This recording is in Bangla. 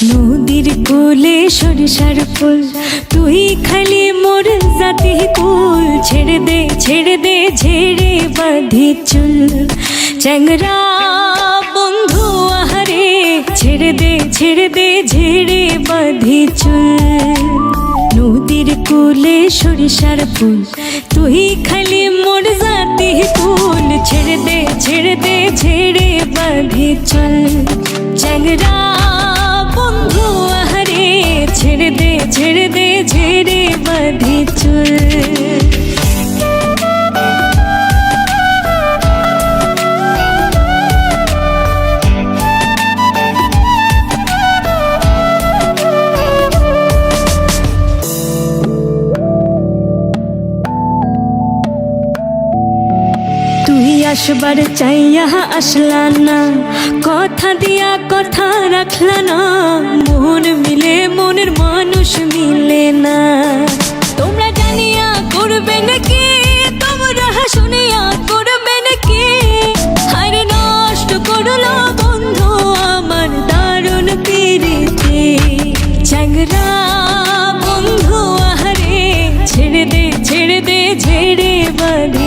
নদীর কোলে সরিষার ফুল, তুই খালি মোর জাতি কুল। ছেড়ে দে ঝেড়ে বাঁধি চুল, চ্যাংরা বন্ধু আহারে। ছেড়ে দে ঝেড়ে বাঁধি চুল। নদীর কোলে সরিষার ফুল, তুই খালি মোর জাতি কুল। ছেড়ে দে ঝেড়ে বাঁধি চুল, চ্যাংরা বন্ধু আহারে। ছেড়ে দে ঝেড়ে বাঁধি চুল। আসবার চাইয়া আসলা না, কথা দিয়া কথা রাখলা না। মন মিলে মনের মানুষ মিলে না। তোমরা জানিয়া করবে নাকি, তোমরা শুনিয়া করবে নাকি। হায়রে নষ্ট করলো বন্ধু আমার দারুণ প্রীতি। চ্যাংরা বন্ধু আহারে, ছেড়ে দে ঝেড়ে বাঁধি